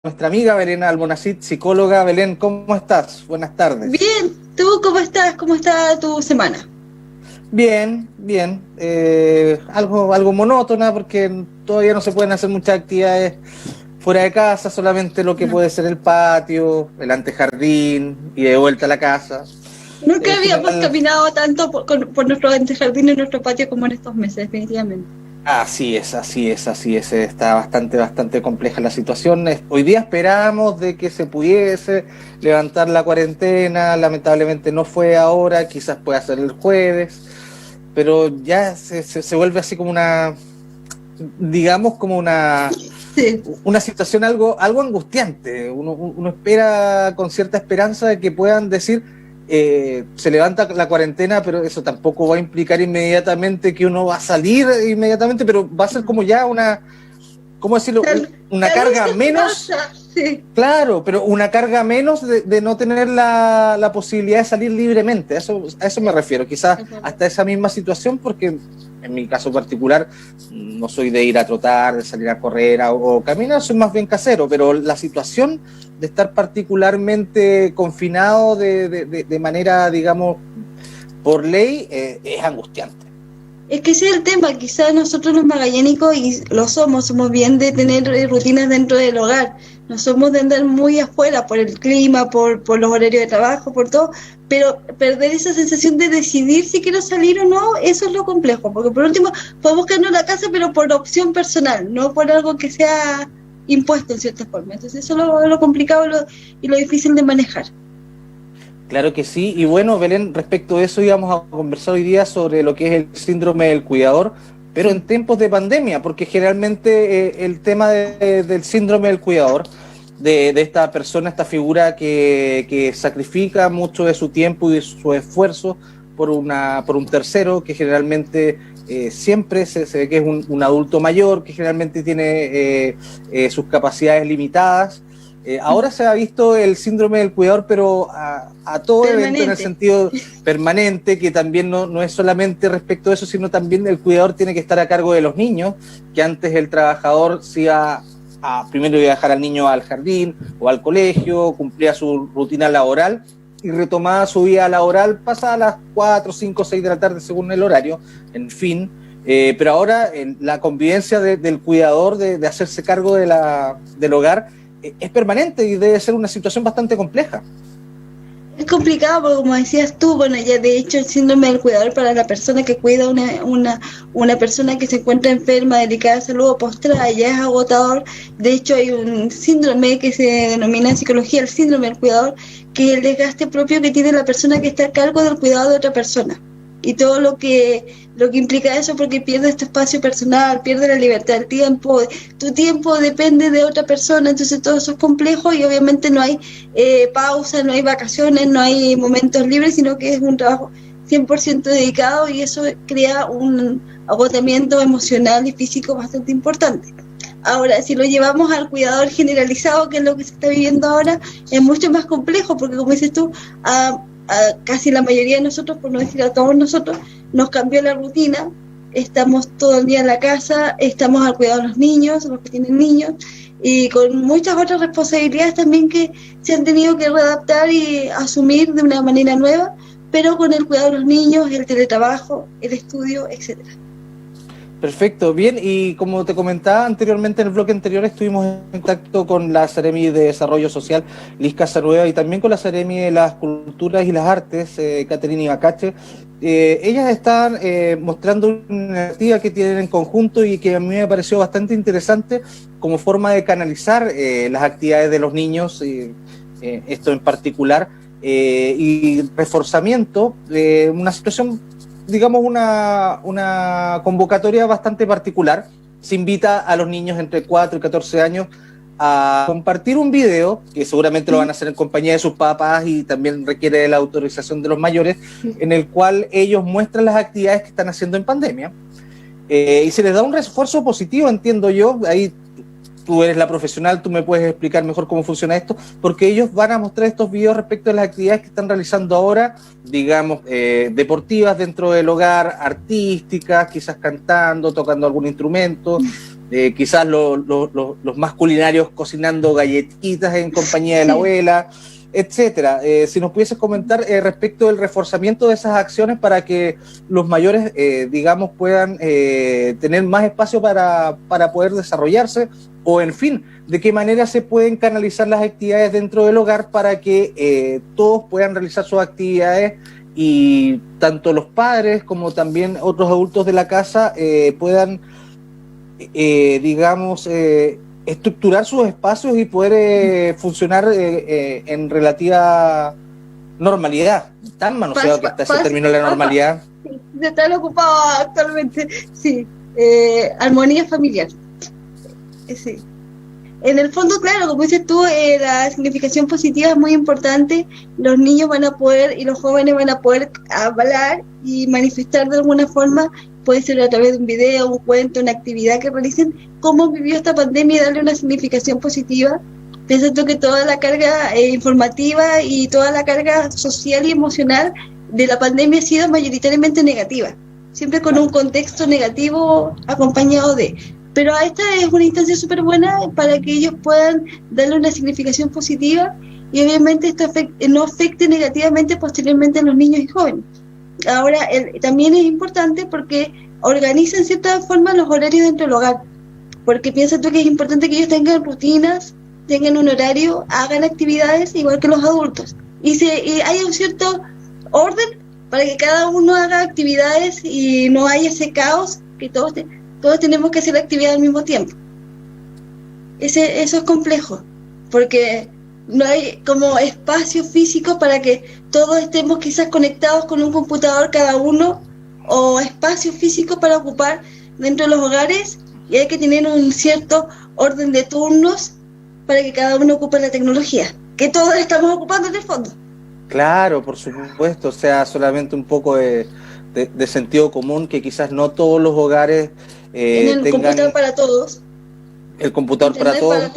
Nuestra amiga Belén Almonacid, psicóloga. Belén, ¿cómo estás? Buenas tardes. Bien, ¿tú cómo estás? ¿Cómo está tu semana? Bien, bien. Algo monótona porque todavía no se pueden hacer muchas actividades fuera de casa, solamente lo que No. puede ser el patio, el antejardín y de vuelta a la casa. Nunca En habíamos general, caminado tanto por nuestro antejardín y nuestro patio como en estos meses, definitivamente. así es. Está bastante compleja la situación. Hoy día esperábamos de que se pudiese levantar la cuarentena, lamentablemente no fue ahora, quizás pueda ser el jueves, pero ya se vuelve así como digamos como Sí, una situación algo angustiante. Uno espera con cierta esperanza de que puedan decir, se levanta la cuarentena, pero eso tampoco va a implicar inmediatamente que uno va a salir inmediatamente, pero va a ser no. como ya ¿cómo decirlo? Una La luz carga de menos. esperanza, sí. Claro, pero una carga menos de no tener la posibilidad de salir libremente. A eso me refiero, quizás Es verdad. hasta esa misma situación, porque en mi caso particular no soy de ir a trotar, de salir a correr o caminar, soy más bien casero, pero la situación de estar particularmente confinado de manera, digamos, por ley, es angustiante. Es que ese es el tema, quizás nosotros los magallánicos, y lo somos bien de tener rutinas dentro del hogar, no somos de andar muy afuera por el clima, por los horarios de trabajo, por todo, pero perder esa sensación de decidir si quiero salir o no, eso es lo complejo, porque por último podemos quedarnos en la casa, pero por opción personal, no por algo que sea impuesto en cierta forma. Entonces eso es lo complicado y lo difícil de manejar. Claro que sí, y bueno, Belén, respecto a eso íbamos a conversar hoy día sobre lo que es el síndrome del cuidador, pero en Sí. tiempos de pandemia, porque generalmente el tema del síndrome del cuidador, de esta persona, esta figura que sacrifica mucho de su tiempo y de su esfuerzo por un tercero, que generalmente siempre se ve que es un adulto mayor, que generalmente tiene sus capacidades limitadas. Ahora se ha visto el síndrome del cuidador, pero a todo evento en el Permanente. sentido permanente, que también no es solamente respecto a eso, sino también el cuidador tiene que estar a cargo de los niños, que antes el trabajador se iba primero iba a dejar al niño al jardín o al colegio, cumplía su rutina laboral y retomaba su vida laboral pasada las 4, 5, 6 de la tarde según el horario, en fin. Pero ahora la convivencia del cuidador, de hacerse cargo del hogar, es permanente y debe ser una situación bastante compleja. Es complicado porque como decías tú, bueno, ya de hecho el síndrome del cuidador para la persona que cuida una persona que se encuentra enferma, delicada de salud o postrada, ya es agotador. De hecho hay un síndrome que se denomina en psicología el síndrome del cuidador, que es el desgaste propio que tiene la persona que está a cargo del cuidado de otra persona. Y todo lo que implica eso, porque pierde este espacio personal, pierde la libertad del tiempo, tu tiempo depende de otra persona, entonces todo eso es complejo y obviamente no hay pausa, no hay vacaciones, no hay momentos libres, sino que es un trabajo 100% dedicado y eso crea un agotamiento emocional y físico bastante importante. Ahora, si lo llevamos al cuidador generalizado, que es lo que se está viviendo ahora, es mucho más complejo, porque como dices tú, casi la mayoría de nosotros, por no decir a todos nosotros, nos cambió la rutina, estamos todo el día en la casa, estamos al cuidado de los niños, los que tienen niños, y con muchas otras responsabilidades también que se han tenido que readaptar y asumir de una manera nueva, pero con el cuidado de los niños, el teletrabajo, el estudio, etcétera. Perfecto, bien, y como te comentaba anteriormente, en el bloque anterior estuvimos en contacto con la Seremi de Desarrollo Social, Liz Casarueda, y también con la Seremi de las Culturas y las Artes, Caterina Ibacache. Ellas están mostrando una iniciativa que tienen en conjunto y que a mí me pareció bastante interesante como forma de canalizar las actividades de los niños, esto en particular, y reforzamiento de una situación, digamos, una convocatoria bastante particular. Se invita a los niños entre 4 y 14 años a compartir un video, que seguramente lo van a hacer en compañía de sus papás y también requiere de la autorización de los mayores, en el cual ellos muestran las actividades que están haciendo en pandemia. Y se les da un refuerzo positivo, entiendo yo. Ahí tú eres la profesional, tú me puedes explicar mejor cómo funciona esto, porque ellos van a mostrar estos videos respecto a las actividades que están realizando ahora, digamos, deportivas dentro del hogar, artísticas, quizás cantando, tocando algún instrumento, quizás los más culinarios cocinando galletitas en compañía de la abuela, etcétera. Si nos pudieses comentar respecto del reforzamiento de esas acciones para que los mayores, digamos, puedan tener más espacio para poder desarrollarse, o en fin, de qué manera se pueden canalizar las actividades dentro del hogar para que todos puedan realizar sus actividades y tanto los padres como también otros adultos de la casa puedan, digamos, estructurar sus espacios y poder funcionar en relativa normalidad. Tan manoseado que está ese término de la normalidad. Sí, están ocupados actualmente, sí. Armonía familiar. Sí. En el fondo, claro, como dices tú, la significación positiva es muy importante. Los niños van a poder y los jóvenes van a poder hablar y manifestar de alguna forma, puede ser a través de un video, un cuento, una actividad que realicen, cómo vivió esta pandemia y darle una significación positiva. Pienso que toda la carga informativa y toda la carga social y emocional de la pandemia ha sido mayoritariamente negativa, siempre con un contexto negativo acompañado de... Pero esta es una instancia súper buena para que ellos puedan darle una significación positiva y obviamente esto no afecte negativamente posteriormente a los niños y jóvenes. Ahora, también es importante porque organiza en cierta forma los horarios dentro del hogar, porque piensa tú que es importante que ellos tengan rutinas, tengan un horario, hagan actividades igual que los adultos. Y hay un cierto orden para que cada uno haga actividades y no haya ese caos que todos tenemos que hacer actividad al mismo tiempo. Eso es complejo, porque no hay como espacio físico para que todos estemos quizás conectados con un computador cada uno, o espacio físico para ocupar dentro de los hogares, y hay que tener un cierto orden de turnos para que cada uno ocupe la tecnología, que todos estamos ocupando en el fondo. Claro, por supuesto, o sea, solamente un poco de sentido común, que quizás no todos los hogares tengan el computador para todos. El computador para todos.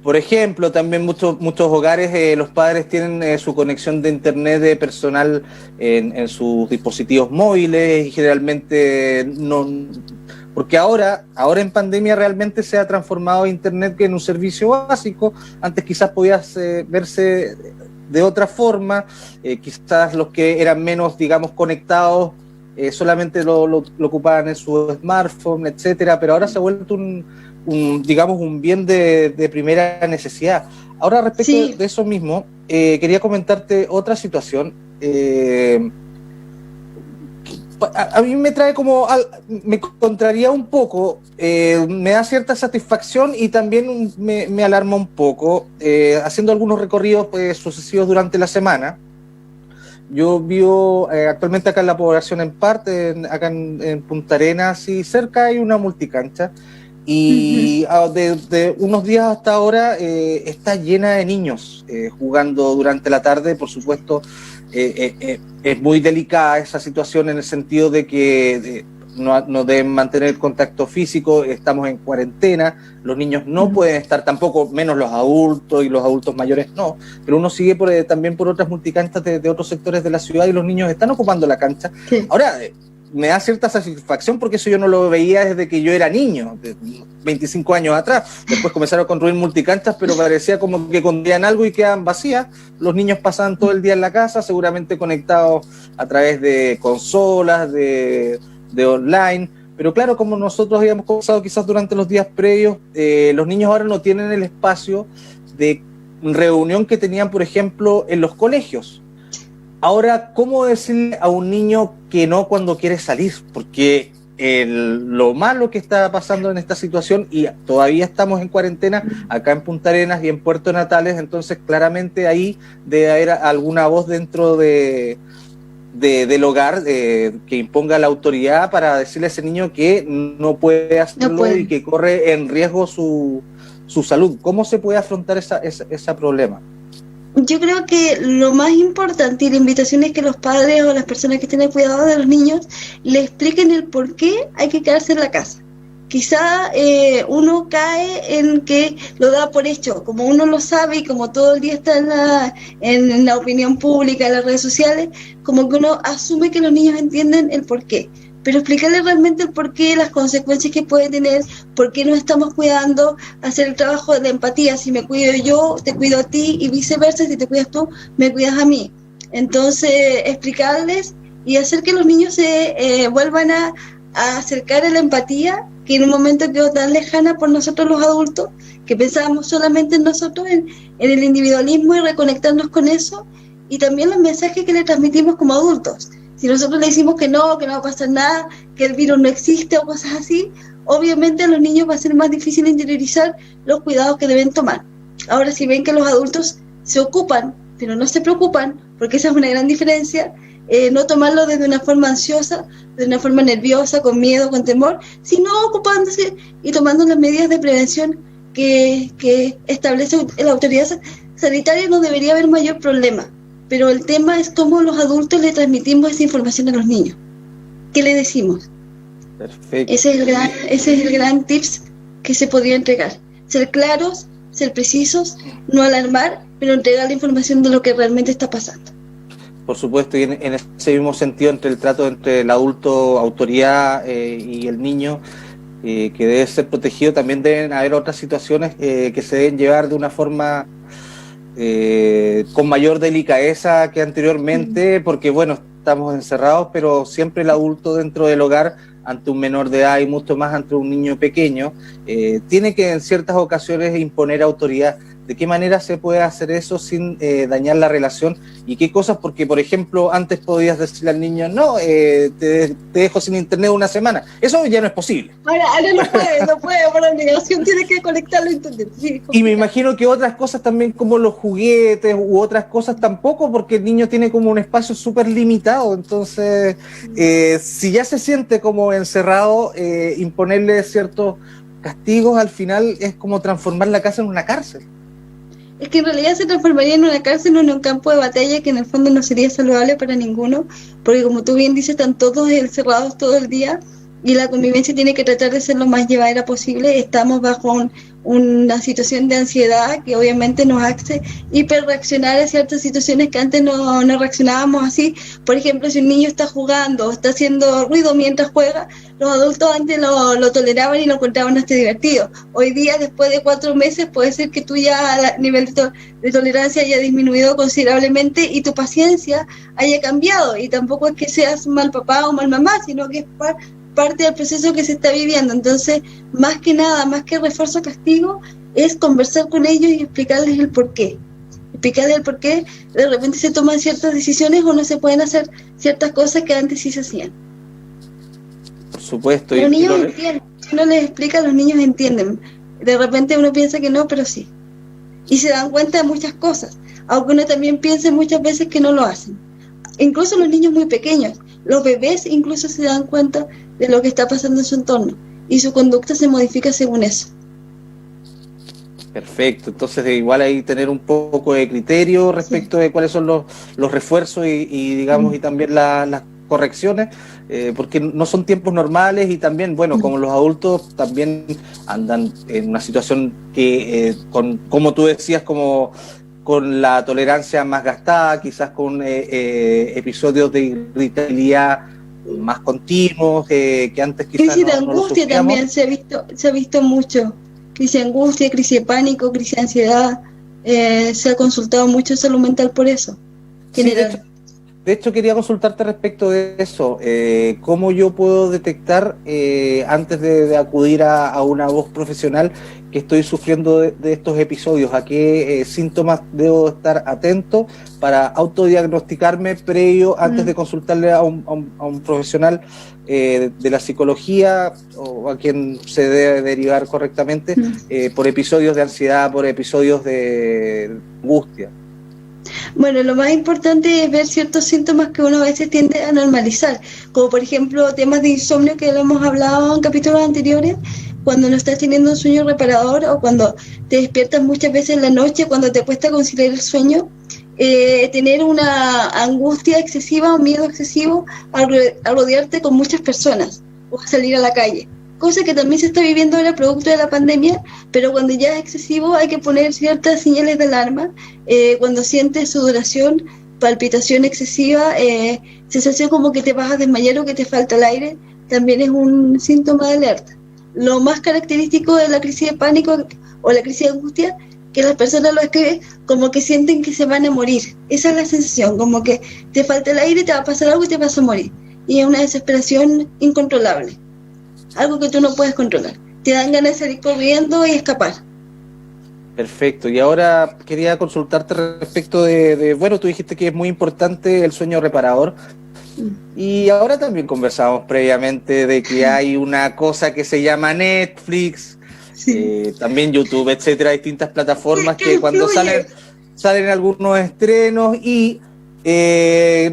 Por ejemplo, también muchos hogares, los padres tienen su conexión de internet personal en sus dispositivos móviles y generalmente no... Porque ahora en pandemia realmente se ha transformado internet en un servicio básico. Antes quizás podías verse de otra forma, quizás los que eran menos, digamos, conectados solamente lo ocupaban en su smartphone, etcétera, pero ahora se ha vuelto un bien de primera necesidad. Ahora, respecto de eso mismo, quería comentarte otra situación. A mí me trae me contraría un poco, me da cierta satisfacción y también me alarma un poco, haciendo algunos recorridos sucesivos durante la semana. Yo vivo actualmente acá en la población en parte, acá en Punta Arenas, y cerca hay una multicancha, y de unos días hasta ahora está llena de niños jugando durante la tarde. Por supuesto, es muy delicada esa situación en el sentido de que no deben mantener contacto físico, estamos en cuarentena, los niños no pueden estar tampoco, menos los adultos, y los adultos mayores no, pero uno sigue también por otras multicanchas de otros sectores de la ciudad y los niños están ocupando la cancha. Sí. Ahora, me da cierta satisfacción porque eso yo no lo veía desde que yo era niño, de 25 años atrás. Después comenzaron a construir multicanchas, pero parecía como que escondían algo y quedaban vacías. Los niños pasaban todo el día en la casa, seguramente conectados a través de consolas, de online, pero claro, como nosotros habíamos conversado quizás durante los días previos, los niños ahora no tienen el espacio de reunión que tenían, por ejemplo, en los colegios. Ahora, ¿cómo decirle a un niño que no cuando quiere salir? Porque lo malo que está pasando en esta situación, y todavía estamos en cuarentena acá en Punta Arenas y en Puerto Natales, entonces claramente ahí debe haber alguna voz dentro del hogar que imponga la autoridad para decirle a ese niño que no puede hacerlo y que corre en riesgo su salud. ¿Cómo se puede afrontar ese problema? Yo creo que lo más importante y la invitación es que los padres o las personas que tienen cuidado de los niños le expliquen el por qué hay que quedarse en la casa. Quizá uno cae en que lo da por hecho, como uno lo sabe y como todo el día está en la opinión pública, en las redes sociales, como que uno asume que los niños entienden el por qué. pero explicarle realmente el porqué, las consecuencias que puede tener, por qué nos estamos cuidando, hacer el trabajo de empatía. Si me cuido yo, te cuido a ti, y viceversa, si te cuidas tú, me cuidas a mí. Entonces, explicarles y hacer que los niños se vuelvan a acercar a la empatía, que en un momento quedó tan lejana por nosotros los adultos, que pensábamos solamente en nosotros, en el individualismo, y reconectarnos con eso, y también los mensajes que le transmitimos como adultos. Si nosotros le decimos que no va a pasar nada, que el virus no existe o cosas así, obviamente a los niños va a ser más difícil interiorizar los cuidados que deben tomar. Ahora, si ven que los adultos se ocupan, pero no se preocupan, porque esa es una gran diferencia, no tomarlo desde una forma ansiosa, de una forma nerviosa, con miedo, con temor, sino ocupándose y tomando las medidas de prevención que establece la autoridad sanitaria, no debería haber mayor problema. Pero el tema es cómo los adultos le transmitimos esa información a los niños. ¿Qué le decimos? Perfecto. Ese es el gran tips que se podría entregar. Ser claros, ser precisos, no alarmar, pero entregar la información de lo que realmente está pasando. Por supuesto, y en ese mismo sentido, entre el trato entre el adulto, autoridad y el niño, que debe ser protegido, también deben haber otras situaciones que se deben llevar de una forma con mayor delicadeza que anteriormente, porque bueno, estamos encerrados, pero siempre el adulto dentro del hogar, ante un menor de edad y mucho más ante un niño pequeño, tiene que en ciertas ocasiones imponer autoridad. ¿De qué manera se puede hacer eso sin dañar la relación? ¿Y qué cosas? Porque, por ejemplo, antes podías decirle al niño, no, te dejo sin internet una semana. Eso ya no es posible. Ahora no puede, por obligación tiene que conectarlo a internet. Sí, y me imagino que otras cosas también, como los juguetes u otras cosas tampoco, porque el niño tiene como un espacio súper limitado. Entonces, si ya se siente como encerrado, imponerle ciertos castigos al final es como transformar la casa en una cárcel. Es que en realidad se transformaría en una cárcel o en un campo de batalla que en el fondo no sería saludable para ninguno, porque como tú bien dices, están todos encerrados todo el día y la convivencia tiene que tratar de ser lo más llevadera posible. Estamos bajo una situación de ansiedad que obviamente nos hace hiperreaccionar a ciertas situaciones que antes no reaccionábamos así. Por ejemplo, si un niño está jugando o está haciendo ruido mientras juega, los adultos antes lo toleraban y lo encontraban hasta divertido. Hoy día, después de 4 meses, puede ser que tu ya nivel de tolerancia haya disminuido considerablemente y tu paciencia haya cambiado, y tampoco es que seas mal papá o mal mamá, sino que es parte del proceso que se está viviendo. Entonces, más que nada, más que refuerzo castigo, es conversar con ellos y explicarles el porqué. Explicarles el porqué de repente se toman ciertas decisiones o no se pueden hacer ciertas cosas que antes sí se hacían. Por supuesto. Los niños entienden. Si uno les explica, los niños entienden. De repente uno piensa que no, pero sí. Y se dan cuenta de muchas cosas, aunque uno también piense muchas veces que no lo hacen. Incluso los niños muy pequeños, los bebés incluso se dan cuenta de lo que está pasando en su entorno y su conducta se modifica según eso. Perfecto, entonces igual ahí tener un poco de criterio respecto de cuáles son los refuerzos y digamos y también las correcciones, porque no son tiempos normales y también, bueno, como los adultos también andan en una situación que, como tú decías, como con la tolerancia más gastada, quizás con episodios de irritabilidad más continuos, que antes quizás crisis de angustia también se ha visto mucho. Crisis de angustia, crisis de pánico, crisis de ansiedad. Se ha consultado mucho salud mental por eso. Sí, de hecho, quería consultarte respecto de eso. ¿Cómo yo puedo detectar, antes de acudir a una voz profesional, que estoy sufriendo de estos episodios? ¿A qué síntomas debo estar atento para autodiagnosticarme previo, antes de consultarle a un profesional de la psicología o a quien se debe derivar correctamente, por episodios de ansiedad, por episodios de angustia? Bueno, lo más importante es ver ciertos síntomas que uno a veces tiende a normalizar, como por ejemplo temas de insomnio que lo hemos hablado en capítulos anteriores, cuando no estás teniendo un sueño reparador o cuando te despiertas muchas veces en la noche, cuando te cuesta conciliar el sueño, tener una angustia excesiva o miedo excesivo a rodearte con muchas personas o a salir a la calle. Cosa que también se está viviendo ahora producto de la pandemia, pero cuando ya es excesivo hay que poner ciertas señales de alarma. Cuando sientes sudoración, palpitación excesiva, sensación como que te vas a desmayar o que te falta el aire, también es un síntoma de alerta. Lo más característico de la crisis de pánico o la crisis de angustia, que las personas lo escriben como que sienten que se van a morir. Esa es la sensación, como que te falta el aire, te va a pasar algo y te vas a morir. Y es una desesperación incontrolable, algo que tú no puedes controlar. Te dan ganas de salir corriendo y escapar. Perfecto, y ahora quería consultarte respecto bueno, tú dijiste que es muy importante el sueño reparador, y ahora también conversamos previamente de que hay una cosa que se llama Netflix, Sí. también YouTube, etcétera, distintas plataformas que cuando influye. salen algunos estrenos y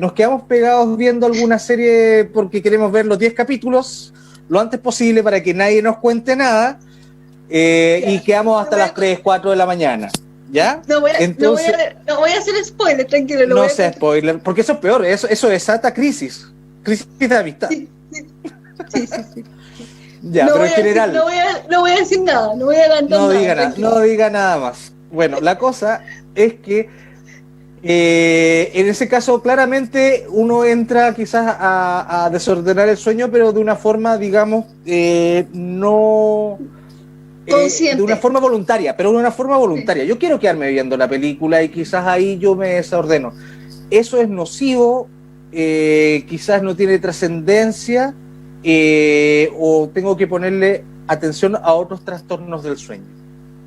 nos quedamos pegados viendo alguna serie porque queremos ver los 10 capítulos lo antes posible para que nadie nos cuente nada. Y quedamos hasta las 3, 4 de la mañana, ¿ya? Entonces, No voy a hacer spoiler, tranquilo. no sea spoiler, porque eso es peor, eso desata crisis de amistad. Sí. Ya, pero en general... no voy a decir nada, no voy a adelantar nada. No diga nada más. Bueno, la cosa es que en ese caso claramente uno entra quizás a desordenar el sueño, pero de una forma, digamos, no... de una forma voluntaria, pero de una forma voluntaria. Sí. Yo quiero quedarme viendo la película y quizás ahí yo me desordeno. Eso es nocivo, quizás no tiene trascendencia, o tengo que ponerle atención a otros trastornos del sueño.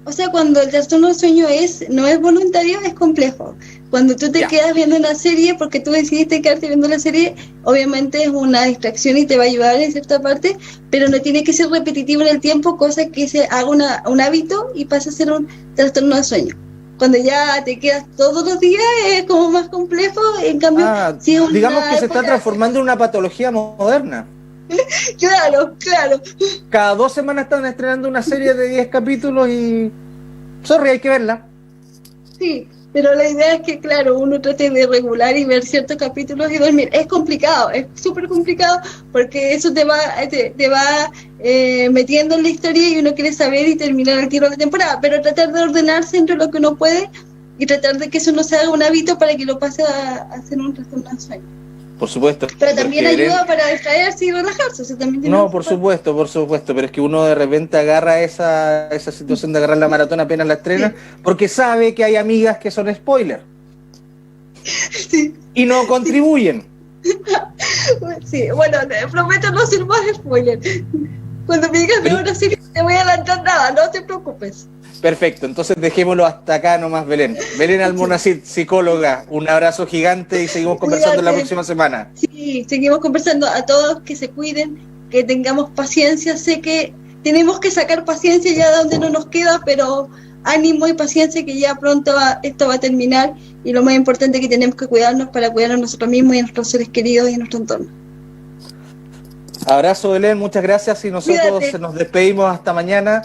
O sea, cuando el trastorno del sueño no es voluntario, es complejo. Cuando tú te quedas viendo una serie porque tú decidiste quedarte viendo la serie, obviamente es una distracción y te va a ayudar en cierta parte, pero no tiene que ser repetitivo en el tiempo, cosa que se haga un hábito y pase a ser un trastorno de sueño. Cuando ya te quedas todos los días es como más complejo, en cambio... si es digamos que se está transformando en una patología moderna. Claro. Cada 2 semanas están estrenando una serie de 10 capítulos y... Sorry, hay que verla. Sí, pero la idea es que, claro, uno trate de regular y ver ciertos capítulos y dormir. Es complicado, es súper complicado, porque eso te va metiendo en la historia y uno quiere saber y terminar el tiro de temporada, pero tratar de ordenarse entre lo que uno puede y tratar de que eso no se haga un hábito para que lo pase a hacer un trastorno de sueño. Por supuesto. Pero también ayuda para distraerse y relajarse. O sea, también no, por supuesto, pero es que uno de repente agarra esa situación de agarrar la maratón apenas la estrena, porque sabe que hay amigas que son spoiler. Sí. Y no contribuyen. Sí, bueno, te prometo no ser más spoiler. Cuando me digas de una serie, no te voy a adelantar nada, no te preocupes. Perfecto, entonces dejémoslo hasta acá nomás, Belén. Belén Almonacid, psicóloga, un abrazo gigante y seguimos conversando la próxima semana. Sí, seguimos conversando. A todos que se cuiden, que tengamos paciencia. Sé que tenemos que sacar paciencia ya de donde no nos queda, pero ánimo y paciencia que ya pronto esto va a terminar, y lo más importante es que tenemos que cuidarnos para cuidar a nosotros mismos y a nuestros seres queridos y a nuestro entorno. Abrazo, Belén, muchas gracias y nosotros nos despedimos hasta mañana.